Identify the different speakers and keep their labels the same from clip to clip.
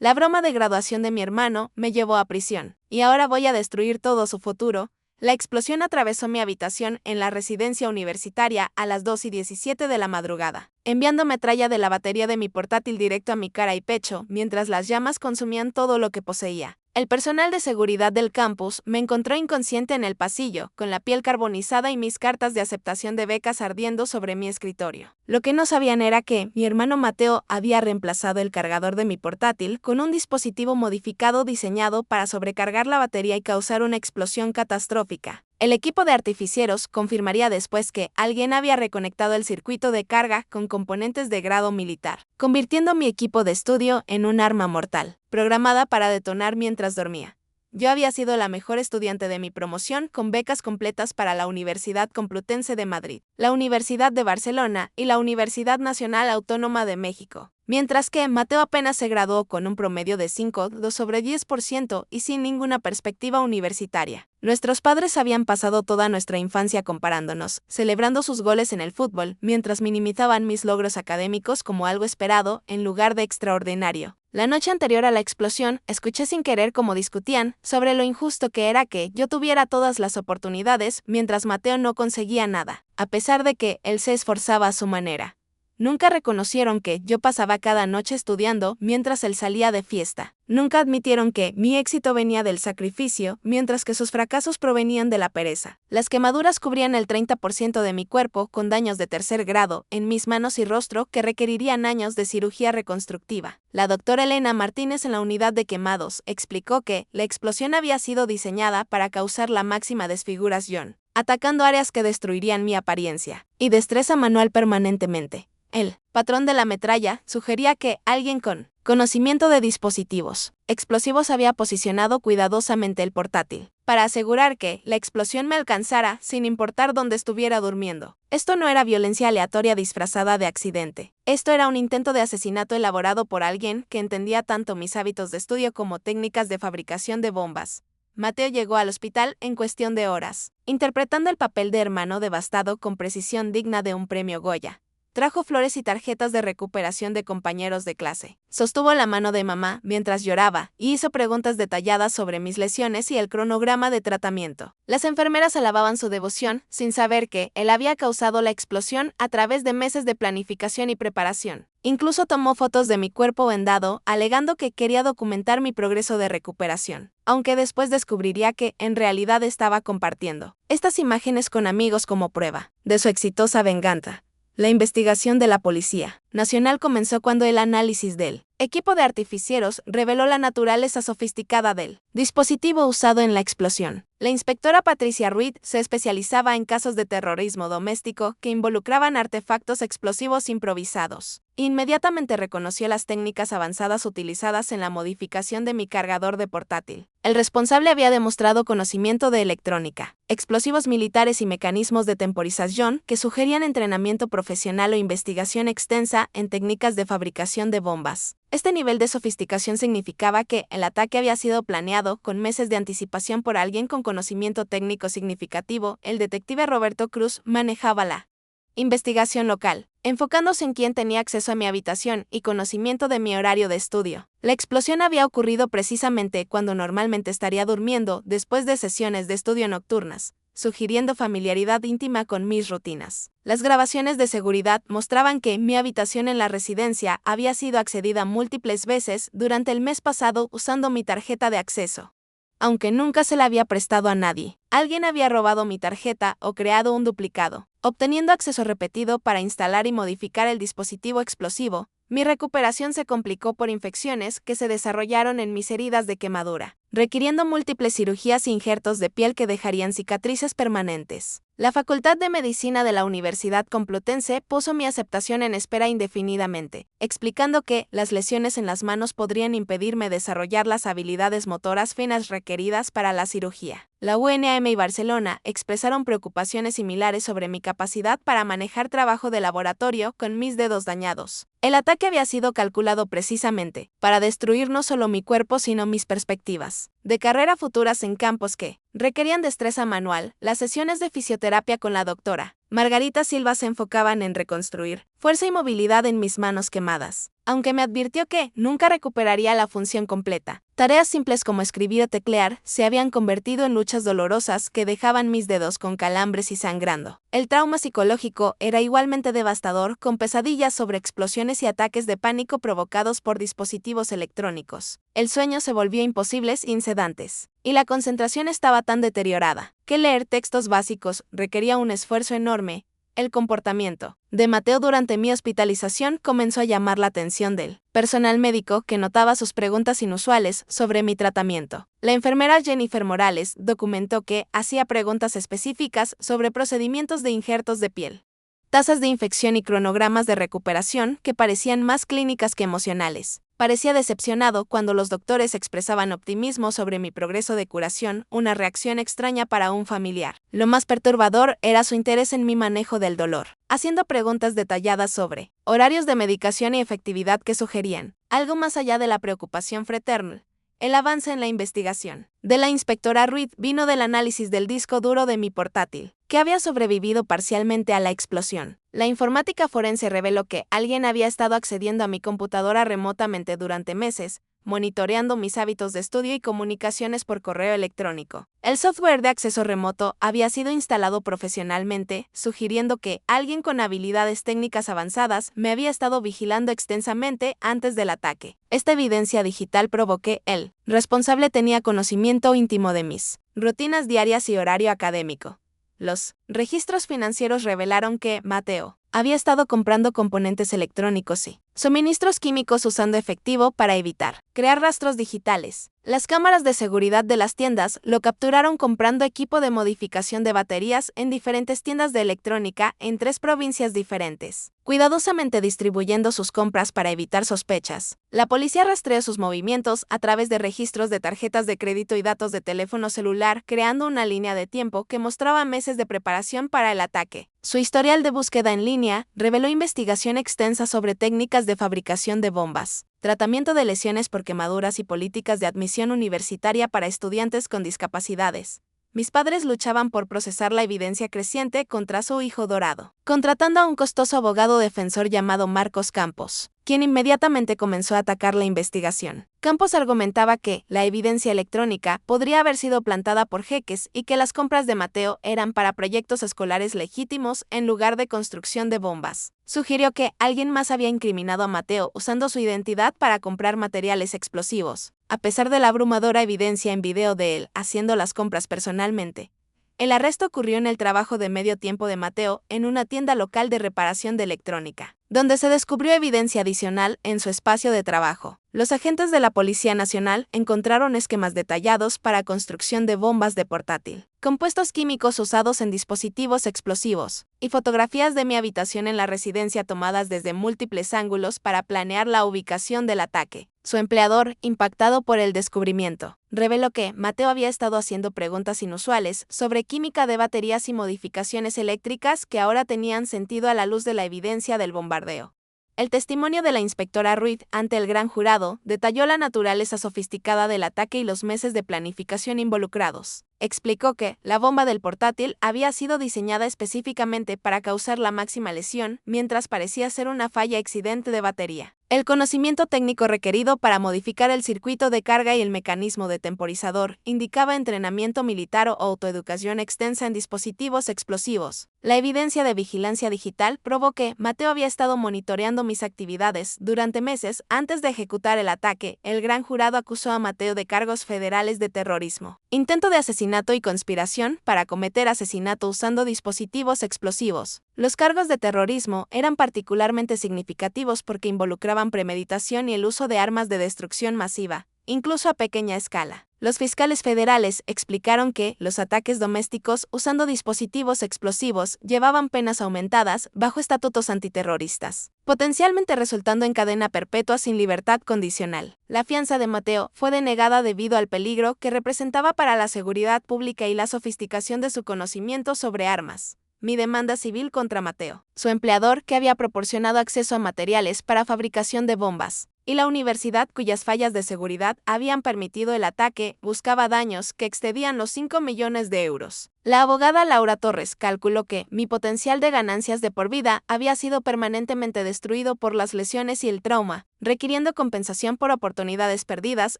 Speaker 1: La broma de graduación de mi hermano me llevó a prisión, y ahora voy a destruir todo su futuro. La explosión atravesó mi habitación en la residencia universitaria a las 2:17 de la madrugada, enviando metralla de la batería de mi portátil directo a mi cara y pecho, mientras las llamas consumían todo lo que poseía. El personal de seguridad del campus me encontró inconsciente en el pasillo, con la piel carbonizada y mis cartas de aceptación de becas ardiendo sobre mi escritorio. Lo que no sabían era que mi hermano Mateo había reemplazado el cargador de mi portátil con un dispositivo modificado diseñado para sobrecargar la batería y causar una explosión catastrófica. El equipo de artificieros confirmaría después que alguien había reconectado el circuito de carga con componentes de grado militar, convirtiendo mi equipo de estudio en un arma mortal, programada para detonar mientras dormía. Yo había sido la mejor estudiante de mi promoción con becas completas para la Universidad Complutense de Madrid, la Universidad de Barcelona y la Universidad Nacional Autónoma de México. Mientras que Mateo apenas se graduó con un promedio de 5,2% y sin ninguna perspectiva universitaria. Nuestros padres habían pasado toda nuestra infancia comparándonos, celebrando sus goles en el fútbol, mientras minimizaban mis logros académicos como algo esperado en lugar de extraordinario. La noche anterior a la explosión, escuché sin querer cómo discutían sobre lo injusto que era que yo tuviera todas las oportunidades mientras Mateo no conseguía nada, a pesar de que él se esforzaba a su manera. Nunca reconocieron que yo pasaba cada noche estudiando mientras él salía de fiesta. Nunca admitieron que mi éxito venía del sacrificio, mientras que sus fracasos provenían de la pereza. Las quemaduras cubrían el 30% de mi cuerpo con daños de tercer grado en mis manos y rostro que requerirían años de cirugía reconstructiva. La doctora Elena Martínez en la unidad de quemados explicó que la explosión había sido diseñada para causar la máxima desfiguración, atacando áreas que destruirían mi apariencia y destreza manual permanentemente. El patrón de la metralla sugería que alguien con conocimiento de dispositivos explosivos había posicionado cuidadosamente el portátil para asegurar que la explosión me alcanzara sin importar dónde estuviera durmiendo. Esto no era violencia aleatoria disfrazada de accidente. Esto era un intento de asesinato elaborado por alguien que entendía tanto mis hábitos de estudio como técnicas de fabricación de bombas. Mateo llegó al hospital en cuestión de horas, interpretando el papel de hermano devastado con precisión digna de un premio Goya. Trajo flores y tarjetas de recuperación de compañeros de clase. Sostuvo la mano de mamá mientras lloraba y hizo preguntas detalladas sobre mis lesiones y el cronograma de tratamiento. Las enfermeras alababan su devoción sin saber que él había causado la explosión a través de meses de planificación y preparación. Incluso tomó fotos de mi cuerpo vendado, alegando que quería documentar mi progreso de recuperación, aunque después descubriría que en realidad estaba compartiendo estas imágenes con amigos como prueba de su exitosa venganza. La investigación de la Policía Nacional comenzó cuando el análisis del equipo de artificieros reveló la naturaleza sofisticada del dispositivo usado en la explosión. La inspectora Patricia Ruiz se especializaba en casos de terrorismo doméstico que involucraban artefactos explosivos improvisados. Inmediatamente reconoció las técnicas avanzadas utilizadas en la modificación de mi cargador de portátil. El responsable había demostrado conocimiento de electrónica, explosivos militares y mecanismos de temporización que sugerían entrenamiento profesional o investigación extensa en técnicas de fabricación de bombas. Este nivel de sofisticación significaba que el ataque había sido planeado con meses de anticipación por alguien con conocimiento técnico significativo. El detective Roberto Cruz manejaba la investigación local, enfocándose en quién tenía acceso a mi habitación y conocimiento de mi horario de estudio. La explosión había ocurrido precisamente cuando normalmente estaría durmiendo después de sesiones de estudio nocturnas, sugiriendo familiaridad íntima con mis rutinas. Las grabaciones de seguridad mostraban que mi habitación en la residencia había sido accedida múltiples veces durante el mes pasado usando mi tarjeta de acceso. Aunque nunca se la había prestado a nadie, alguien había robado mi tarjeta o creado un duplicado, obteniendo acceso repetido para instalar y modificar el dispositivo explosivo. Mi recuperación se complicó por infecciones que se desarrollaron en mis heridas de quemadura, requiriendo múltiples cirugías e injertos de piel que dejarían cicatrices permanentes. La Facultad de Medicina de la Universidad Complutense puso mi aceptación en espera indefinidamente, explicando que las lesiones en las manos podrían impedirme desarrollar las habilidades motoras finas requeridas para la cirugía. La UNAM y Barcelona expresaron preocupaciones similares sobre mi capacidad para manejar trabajo de laboratorio con mis dedos dañados. El ataque había sido calculado precisamente para destruir no solo mi cuerpo sino mis perspectivas de carrera futuras en campos que requerían destreza manual. Las sesiones de fisioterapia con la doctora Margarita Silva se enfocaban en reconstruir fuerza y movilidad en mis manos quemadas, aunque me advirtió que nunca recuperaría la función completa. Tareas simples como escribir o teclear se habían convertido en luchas dolorosas que dejaban mis dedos con calambres y sangrando. El trauma psicológico era igualmente devastador, con pesadillas sobre explosiones y ataques de pánico provocados por dispositivos electrónicos. El sueño se volvió imposible sin sedantes, y la concentración estaba tan deteriorada que leer textos básicos requería un esfuerzo enorme. El comportamiento de Mateo durante mi hospitalización comenzó a llamar la atención del personal médico, que notaba sus preguntas inusuales sobre mi tratamiento. La enfermera Jennifer Morales documentó que hacía preguntas específicas sobre procedimientos de injertos de piel, tasas de infección y cronogramas de recuperación que parecían más clínicas que emocionales. Parecía decepcionado cuando los doctores expresaban optimismo sobre mi progreso de curación, una reacción extraña para un familiar. Lo más perturbador era su interés en mi manejo del dolor, haciendo preguntas detalladas sobre horarios de medicación y efectividad que sugerían algo más allá de la preocupación fraternal. El avance en la investigación de la inspectora Ruiz vino del análisis del disco duro de mi portátil, que había sobrevivido parcialmente a la explosión. La informática forense reveló que alguien había estado accediendo a mi computadora remotamente durante meses, monitoreando mis hábitos de estudio y comunicaciones por correo electrónico. El software de acceso remoto había sido instalado profesionalmente, sugiriendo que alguien con habilidades técnicas avanzadas me había estado vigilando extensamente antes del ataque. Esta evidencia digital probó que el responsable tenía conocimiento íntimo de mis rutinas diarias y horario académico. Los registros financieros revelaron que Mateo había estado comprando componentes electrónicos y suministros químicos usando efectivo para evitar crear rastros digitales. Las cámaras de seguridad de las tiendas lo capturaron comprando equipo de modificación de baterías en diferentes tiendas de electrónica en 3 provincias diferentes, cuidadosamente distribuyendo sus compras para evitar sospechas. La policía rastreó sus movimientos a través de registros de tarjetas de crédito y datos de teléfono celular, creando una línea de tiempo que mostraba meses de preparación para el ataque. Su historial de búsqueda en línea reveló investigación extensa sobre técnicas de fabricación de bombas, tratamiento de lesiones por quemaduras y políticas de admisión universitaria para estudiantes con discapacidades. Mis padres luchaban por procesar la evidencia creciente contra su hijo dorado, contratando a un costoso abogado defensor llamado Marcos Campos, quien inmediatamente comenzó a atacar la investigación. Campos argumentaba que la evidencia electrónica podría haber sido plantada por jeques y que las compras de Mateo eran para proyectos escolares legítimos en lugar de construcción de bombas. Sugirió que alguien más había incriminado a Mateo usando su identidad para comprar materiales explosivos, a pesar de la abrumadora evidencia en video de él haciendo las compras personalmente. El arresto ocurrió en el trabajo de medio tiempo de Mateo en una tienda local de reparación de electrónica, donde se descubrió evidencia adicional en su espacio de trabajo. Los agentes de la Policía Nacional encontraron esquemas detallados para construcción de bombas de portátil, compuestos químicos usados en dispositivos explosivos, y fotografías de mi habitación en la residencia tomadas desde múltiples ángulos para planear la ubicación del ataque. Su empleador, impactado por el descubrimiento, reveló que Mateo había estado haciendo preguntas inusuales sobre química de baterías y modificaciones eléctricas que ahora tenían sentido a la luz de la evidencia del bombardeo. El testimonio de la inspectora Ruiz ante el gran jurado detalló la naturaleza sofisticada del ataque y los meses de planificación involucrados. Explicó que la bomba del portátil había sido diseñada específicamente para causar la máxima lesión, mientras parecía ser una falla accidente de batería. El conocimiento técnico requerido para modificar el circuito de carga y el mecanismo de temporizador indicaba entrenamiento militar o autoeducación extensa en dispositivos explosivos. La evidencia de vigilancia digital probó que Mateo había estado monitoreando mis actividades durante meses antes de ejecutar el ataque. El gran jurado acusó a Mateo de cargos federales de terrorismo, intento de asesinato y conspiración para cometer asesinato usando dispositivos explosivos. Los cargos de terrorismo eran particularmente significativos porque involucraban premeditación y el uso de armas de destrucción masiva. incluso a pequeña escala. Los fiscales federales explicaron que los ataques domésticos usando dispositivos explosivos llevaban penas aumentadas bajo estatutos antiterroristas, potencialmente resultando en cadena perpetua sin libertad condicional. La fianza de Mateo fue denegada debido al peligro que representaba para la seguridad pública y la sofisticación de su conocimiento sobre armas. Mi demanda civil contra Mateo, su empleador que había proporcionado acceso a materiales para fabricación de bombas, y la universidad cuyas fallas de seguridad habían permitido el ataque, buscaba daños que excedían los 5 millones de euros. La abogada Laura Torres calculó que mi potencial de ganancias de por vida había sido permanentemente destruido por las lesiones y el trauma, requiriendo compensación por oportunidades perdidas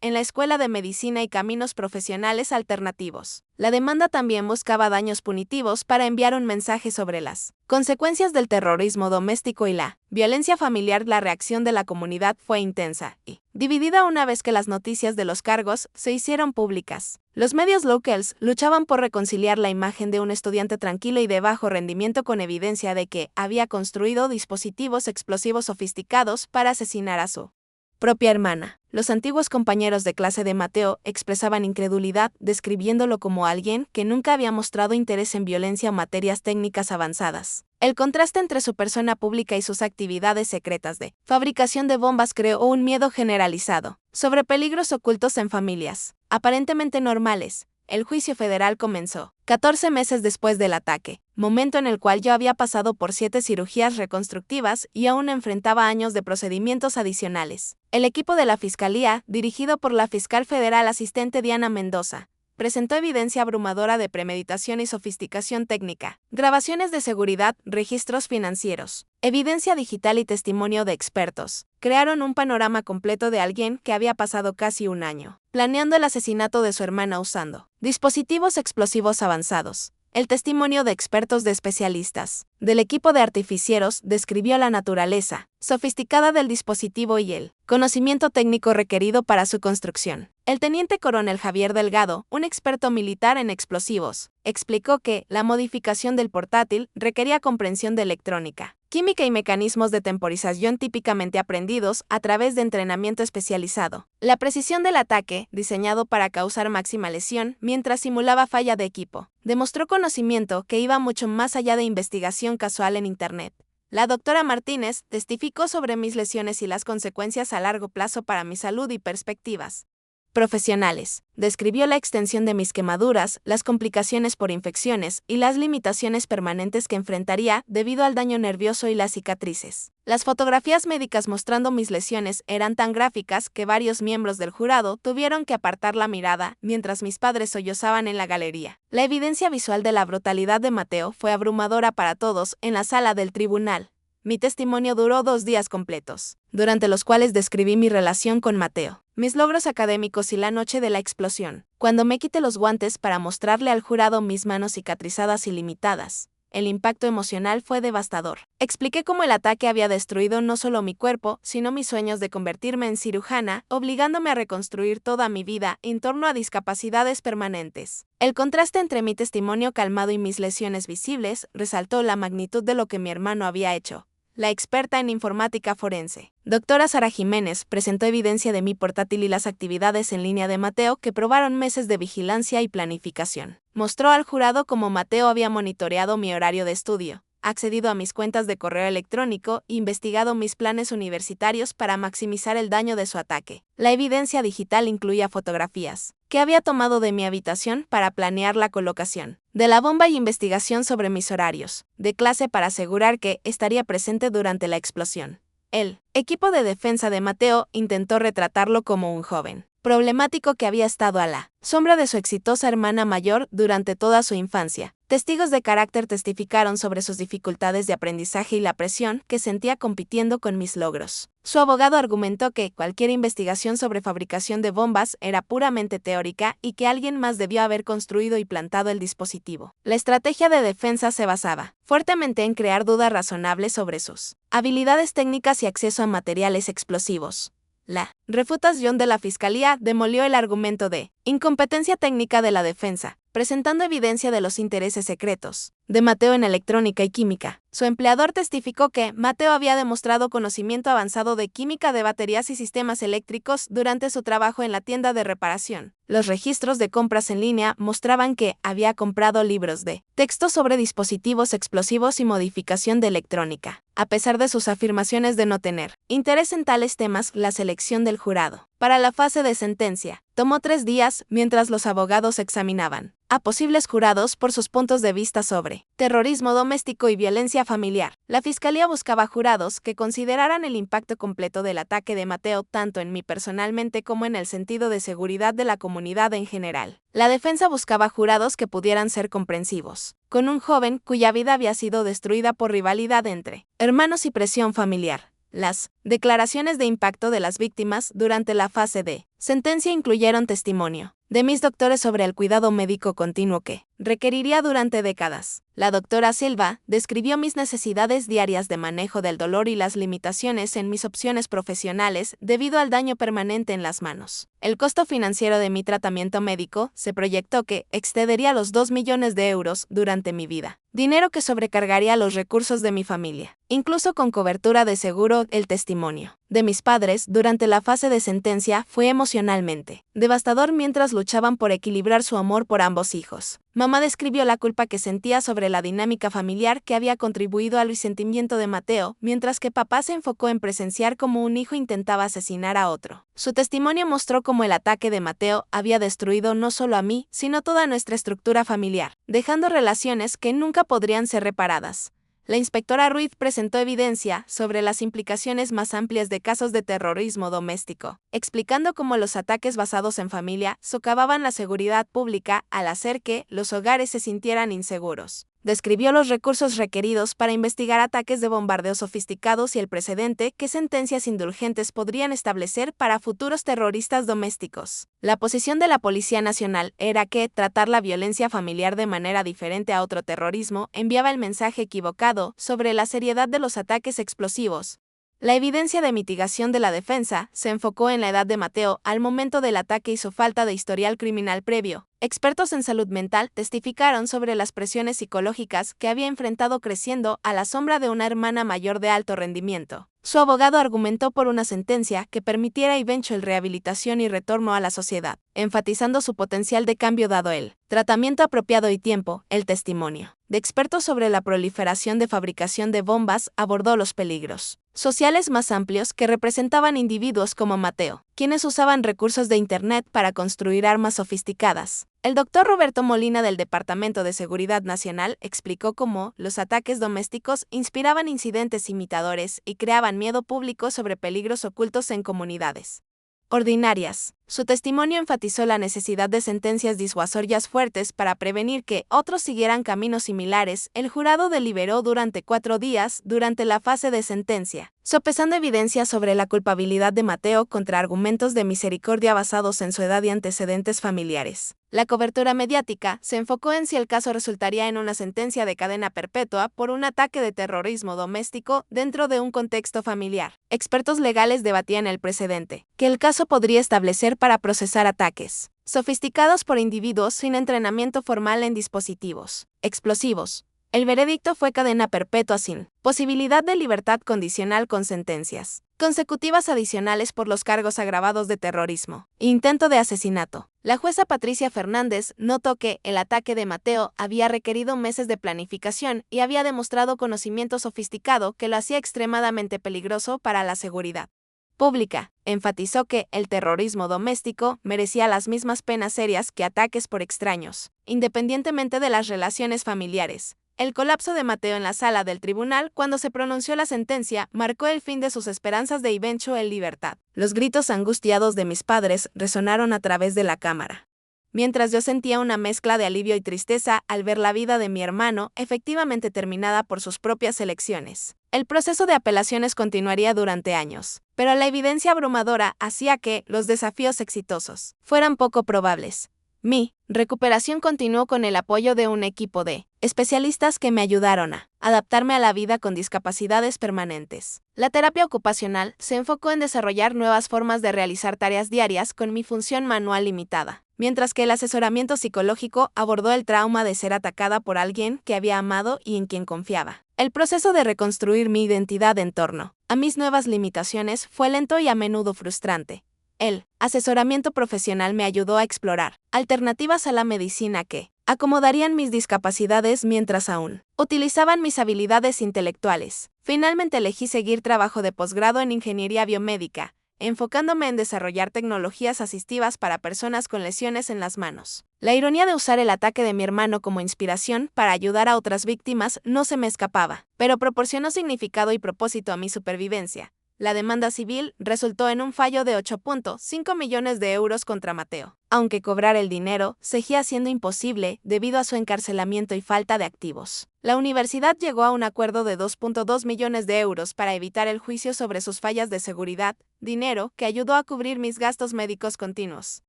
Speaker 1: en la Escuela de Medicina y caminos profesionales alternativos. La demanda también buscaba daños punitivos para enviar un mensaje sobre las consecuencias del terrorismo doméstico y la violencia familiar. La reacción de la comunidad fue intensa y dividida una vez que las noticias de los cargos se hicieron públicas. Los medios locales luchaban por reconciliar la imagen de un estudiante tranquilo y de bajo rendimiento con evidencia de que había construido dispositivos explosivos sofisticados para asesinar a su propia hermana. Los antiguos compañeros de clase de Mateo expresaban incredulidad, describiéndolo como alguien que nunca había mostrado interés en violencia o materias técnicas avanzadas. El contraste entre su persona pública y sus actividades secretas de fabricación de bombas creó un miedo generalizado sobre peligros ocultos en familias aparentemente normales. El juicio federal comenzó 14 meses después del ataque, momento en el cual yo había pasado por 7 cirugías reconstructivas y aún enfrentaba años de procedimientos adicionales. El equipo de la Fiscalía, dirigido por la fiscal federal asistente Diana Mendoza, presentó evidencia abrumadora de premeditación y sofisticación técnica, grabaciones de seguridad, registros financieros, evidencia digital y testimonio de expertos. Crearon un panorama completo de alguien que había pasado casi un año planeando el asesinato de su hermana usando dispositivos explosivos avanzados. El testimonio de expertos de especialistas del equipo de artificieros describió la naturaleza sofisticada del dispositivo y el conocimiento técnico requerido para su construcción. El teniente coronel Javier Delgado, un experto militar en explosivos, explicó que la modificación del portátil requería comprensión de electrónica, química y mecanismos de temporización típicamente aprendidos a través de entrenamiento especializado. La precisión del ataque, diseñado para causar máxima lesión mientras simulaba falla de equipo, demostró conocimiento que iba mucho más allá de investigación casual en Internet. La doctora Martínez testificó sobre mis lesiones y las consecuencias a largo plazo para mi salud y perspectivas profesionales. Describió la extensión de mis quemaduras, las complicaciones por infecciones y las limitaciones permanentes que enfrentaría debido al daño nervioso y las cicatrices. Las fotografías médicas mostrando mis lesiones eran tan gráficas que varios miembros del jurado tuvieron que apartar la mirada mientras mis padres sollozaban en la galería. La evidencia visual de la brutalidad de Mateo fue abrumadora para todos en la sala del tribunal. Mi testimonio duró 2 días completos, durante los cuales describí mi relación con Mateo, mis logros académicos y la noche de la explosión. Cuando me quité los guantes para mostrarle al jurado mis manos cicatrizadas y limitadas, el impacto emocional fue devastador. Expliqué cómo el ataque había destruido no solo mi cuerpo, sino mis sueños de convertirme en cirujana, obligándome a reconstruir toda mi vida en torno a discapacidades permanentes. El contraste entre mi testimonio calmado y mis lesiones visibles resaltó la magnitud de lo que mi hermano había hecho. La experta en informática forense, doctora Sara Jiménez, presentó evidencia de mi portátil y las actividades en línea de Mateo que probaron meses de vigilancia y planificación. Mostró al jurado cómo Mateo había monitoreado mi horario de estudio, accedido a mis cuentas de correo electrónico e investigado mis planes universitarios para maximizar el daño de su ataque. La evidencia digital incluía fotografías que había tomado de mi habitación para planear la colocación de la bomba y investigación sobre mis horarios de clase para asegurar que estaría presente durante la explosión. El equipo de defensa de Mateo intentó retratarlo como un joven problemático que había estado a la sombra de su exitosa hermana mayor durante toda su infancia. Testigos de carácter testificaron sobre sus dificultades de aprendizaje y la presión que sentía compitiendo con mis logros. Su abogado argumentó que cualquier investigación sobre fabricación de bombas era puramente teórica y que alguien más debió haber construido y plantado el dispositivo. La estrategia de defensa se basaba fuertemente en crear dudas razonables sobre sus habilidades técnicas y acceso a materiales explosivos. La refutación de la Fiscalía demolió el argumento de incompetencia técnica de la defensa, presentando evidencia de los intereses secretos de Mateo en electrónica y química. Su empleador testificó que Mateo había demostrado conocimiento avanzado de química de baterías y sistemas eléctricos durante su trabajo en la tienda de reparación. Los registros de compras en línea mostraban que había comprado libros de texto sobre dispositivos explosivos y modificación de electrónica. A pesar de sus afirmaciones de no tener interés en tales temas, la selección del jurado para la fase de sentencia tomó 3 días mientras los abogados examinaban a posibles jurados por sus puntos de vista sobre terrorismo doméstico y violencia familiar. La Fiscalía buscaba jurados que consideraran el impacto completo del ataque de Mateo tanto en mí personalmente como en el sentido de seguridad de la comunidad en general. La defensa buscaba jurados que pudieran ser comprensivos con un joven cuya vida había sido destruida por rivalidad entre hermanos y presión familiar. Las declaraciones de impacto de las víctimas durante la fase de sentencia incluyeron testimonio de mis doctores sobre el cuidado médico continuo que requeriría durante décadas. La doctora Silva describió mis necesidades diarias de manejo del dolor y las limitaciones en mis opciones profesionales debido al daño permanente en las manos. El costo financiero de mi tratamiento médico se proyectó que excedería los 2 millones de euros durante mi vida, dinero que sobrecargaría los recursos de mi familia. Incluso con cobertura de seguro, el testimonio de mis padres durante la fase de sentencia fue emocionalmente devastador mientras luchaban por equilibrar su amor por ambos hijos. Mamá describió la culpa que sentía sobre la dinámica familiar que había contribuido al resentimiento de Mateo, mientras que papá se enfocó en presenciar cómo un hijo intentaba asesinar a otro. Su testimonio mostró cómo el ataque de Mateo había destruido no solo a mí, sino toda nuestra estructura familiar, dejando relaciones que nunca podrían ser reparadas. La inspectora Ruiz presentó evidencia sobre las implicaciones más amplias de casos de terrorismo doméstico, explicando cómo los ataques basados en familia socavaban la seguridad pública al hacer que los hogares se sintieran inseguros. Describió los recursos requeridos para investigar ataques de bombardeo sofisticados y el precedente que sentencias indulgentes podrían establecer para futuros terroristas domésticos. La posición de la Policía Nacional era que tratar la violencia familiar de manera diferente a otro terrorismo enviaba el mensaje equivocado sobre la seriedad de los ataques explosivos. La evidencia de mitigación de la defensa se enfocó en la edad de Mateo al momento del ataque y su falta de historial criminal previo. Expertos en salud mental testificaron sobre las presiones psicológicas que había enfrentado creciendo a la sombra de una hermana mayor de alto rendimiento. Su abogado argumentó por una sentencia que permitiera eventual rehabilitación y retorno a la sociedad, enfatizando su potencial de cambio dado el tratamiento apropiado y tiempo. El testimonio de expertos sobre la proliferación de fabricación de bombas abordó los peligros sociales más amplios que representaban individuos como Mateo, quienes usaban recursos de Internet para construir armas sofisticadas. El doctor Roberto Molina del Departamento de Seguridad Nacional explicó cómo los ataques domésticos inspiraban incidentes imitadores y creaban miedo público sobre peligros ocultos en comunidades ordinarias. Su testimonio enfatizó la necesidad de sentencias disuasorias fuertes para prevenir que otros siguieran caminos similares. El jurado deliberó durante 4 días durante la fase de sentencia, sopesando evidencia sobre la culpabilidad de Mateo contra argumentos de misericordia basados en su edad y antecedentes familiares. La cobertura mediática se enfocó en si el caso resultaría en una sentencia de cadena perpetua por un ataque de terrorismo doméstico dentro de un contexto familiar. Expertos legales debatían el precedente que el caso podría establecer para procesar ataques sofisticados por individuos sin entrenamiento formal en dispositivos explosivos. El veredicto fue cadena perpetua sin posibilidad de libertad condicional con sentencias consecutivas adicionales por los cargos agravados de terrorismo e intento de asesinato. La jueza Patricia Fernández notó que el ataque de Mateo había requerido meses de planificación y había demostrado conocimiento sofisticado que lo hacía extremadamente peligroso para la seguridad pública. Enfatizó que el terrorismo doméstico merecía las mismas penas serias que ataques por extraños, independientemente de las relaciones familiares. El colapso de Mateo en la sala del tribunal cuando se pronunció la sentencia marcó el fin de sus esperanzas de eventual libertad. Los gritos angustiados de mis padres resonaron a través de la cámara, mientras yo sentía una mezcla de alivio y tristeza al ver la vida de mi hermano efectivamente terminada por sus propias elecciones. El proceso de apelaciones continuaría durante años, pero la evidencia abrumadora hacía que los desafíos exitosos fueran poco probables. Mi recuperación continuó con el apoyo de un equipo de especialistas que me ayudaron a adaptarme a la vida con discapacidades permanentes. La terapia ocupacional se enfocó en desarrollar nuevas formas de realizar tareas diarias con mi función manual limitada, mientras que el asesoramiento psicológico abordó el trauma de ser atacada por alguien que había amado y en quien confiaba. El proceso de reconstruir mi identidad en torno a mis nuevas limitaciones fue lento y a menudo frustrante. El asesoramiento profesional me ayudó a explorar alternativas a la medicina que acomodarían mis discapacidades mientras aún utilizaban mis habilidades intelectuales. Finalmente elegí seguir trabajo de posgrado en ingeniería biomédica, enfocándome en desarrollar tecnologías asistivas para personas con lesiones en las manos. La ironía de usar el ataque de mi hermano como inspiración para ayudar a otras víctimas no se me escapaba, pero proporcionó significado y propósito a mi supervivencia. La demanda civil resultó en un fallo de 8.5 millones de euros contra Mateo, aunque cobrar el dinero seguía siendo imposible debido a su encarcelamiento y falta de activos. La universidad llegó a un acuerdo de 2.2 millones de euros para evitar el juicio sobre sus fallas de seguridad, dinero que ayudó a cubrir mis gastos médicos continuos.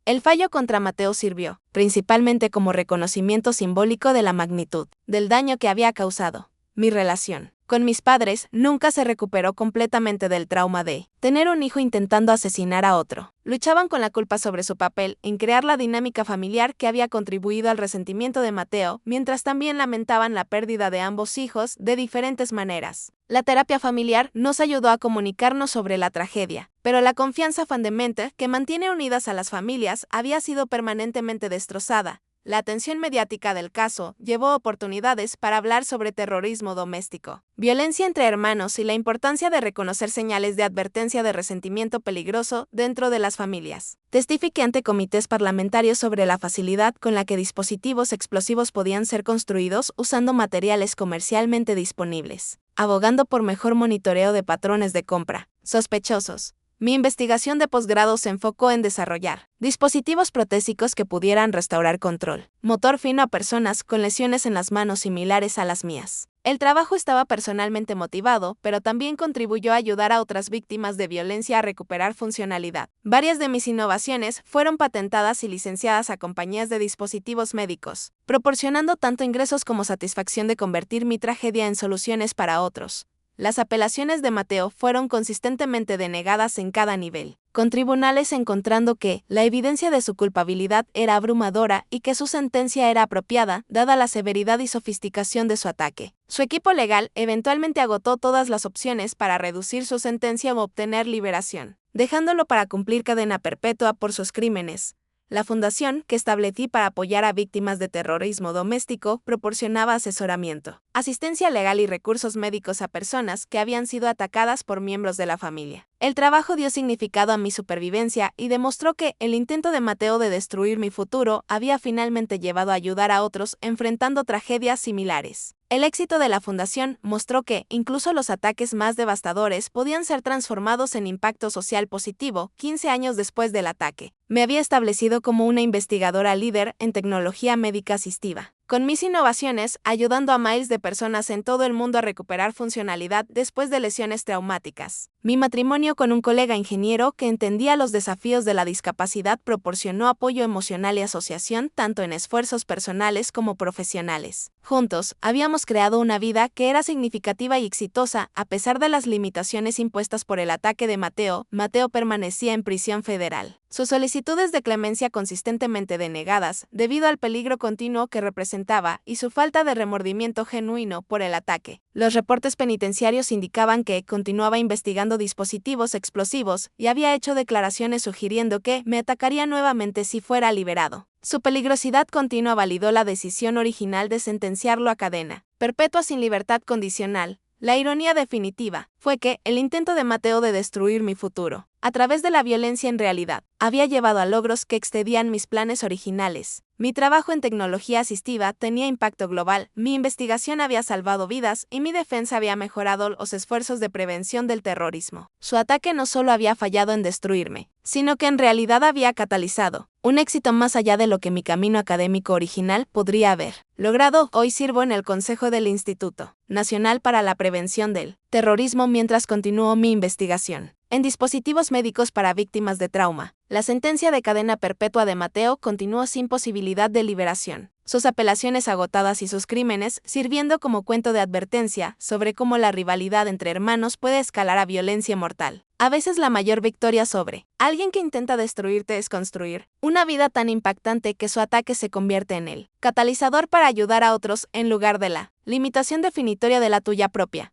Speaker 1: El fallo contra Mateo sirvió, principalmente como reconocimiento simbólico de la magnitud del daño que había causado. Mi relación con mis padres nunca se recuperó completamente del trauma de tener un hijo intentando asesinar a otro. Luchaban con la culpa sobre su papel en crear la dinámica familiar que había contribuido al resentimiento de Mateo, mientras también lamentaban la pérdida de ambos hijos de diferentes maneras. La terapia familiar nos ayudó a comunicarnos sobre la tragedia, pero la confianza fundamental que mantiene unidas a las familias había sido permanentemente destrozada. La atención mediática del caso llevó oportunidades para hablar sobre terrorismo doméstico, violencia entre hermanos y la importancia de reconocer señales de advertencia de resentimiento peligroso dentro de las familias. Testifiqué ante comités parlamentarios sobre la facilidad con la que dispositivos explosivos podían ser construidos usando materiales comercialmente disponibles, abogando por mejor monitoreo de patrones de compra sospechosos. Mi investigación de posgrado se enfocó en desarrollar dispositivos protésicos que pudieran restaurar control motor fino a personas con lesiones en las manos similares a las mías. El trabajo estaba personalmente motivado, pero también contribuyó a ayudar a otras víctimas de violencia a recuperar funcionalidad. Varias de mis innovaciones fueron patentadas y licenciadas a compañías de dispositivos médicos, proporcionando tanto ingresos como satisfacción de convertir mi tragedia en soluciones para otros. Las apelaciones de Mateo fueron consistentemente denegadas en cada nivel, con tribunales encontrando que la evidencia de su culpabilidad era abrumadora y que su sentencia era apropiada, dada la severidad y sofisticación de su ataque. Su equipo legal eventualmente agotó todas las opciones para reducir su sentencia o obtener liberación, dejándolo para cumplir cadena perpetua por sus crímenes. La fundación que establecí para apoyar a víctimas de terrorismo doméstico proporcionaba asesoramiento, asistencia legal y recursos médicos a personas que habían sido atacadas por miembros de la familia. El trabajo dio significado a mi supervivencia y demostró que el intento de Mateo de destruir mi futuro había finalmente llevado a ayudar a otros enfrentando tragedias similares. El éxito de la fundación mostró que, incluso los ataques más devastadores podían ser transformados en impacto social positivo 15 años después del ataque. Me había establecido como una investigadora líder en tecnología médica asistiva, con mis innovaciones ayudando a miles de personas en todo el mundo a recuperar funcionalidad después de lesiones traumáticas. Mi matrimonio con un colega ingeniero que entendía los desafíos de la discapacidad proporcionó apoyo emocional y asociación tanto en esfuerzos personales como profesionales. Juntos, habíamos creado una vida que era significativa y exitosa a pesar de las limitaciones impuestas por el ataque de Mateo. Mateo permanecía en prisión federal. Sus solicitudes de clemencia consistentemente denegadas debido al peligro continuo que representaba y su falta de remordimiento genuino por el ataque. Los reportes penitenciarios indicaban que continuaba investigando dispositivos explosivos y había hecho declaraciones sugiriendo que me atacaría nuevamente si fuera liberado. Su peligrosidad continua validó la decisión original de sentenciarlo a cadena perpetua sin libertad condicional. La ironía definitiva fue que el intento de Mateo de destruir mi futuro, a través de la violencia en realidad, había llevado a logros que excedían mis planes originales. Mi trabajo en tecnología asistiva tenía impacto global, mi investigación había salvado vidas y mi defensa había mejorado los esfuerzos de prevención del terrorismo. Su ataque no solo había fallado en destruirme, sino que en realidad había catalizado un éxito más allá de lo que mi camino académico original podría haber logrado. Hoy sirvo en el Consejo del Instituto Nacional para la Prevención del Terrorismo mientras continúo mi investigación en dispositivos médicos para víctimas de trauma. La sentencia de cadena perpetua de Mateo continuó sin posibilidad de liberación, sus apelaciones agotadas y sus crímenes sirviendo como cuento de advertencia sobre cómo la rivalidad entre hermanos puede escalar a violencia mortal. A veces la mayor victoria sobre alguien que intenta destruirte es construir una vida tan impactante que su ataque se convierte en el catalizador para ayudar a otros en lugar de la limitación definitoria de la tuya propia.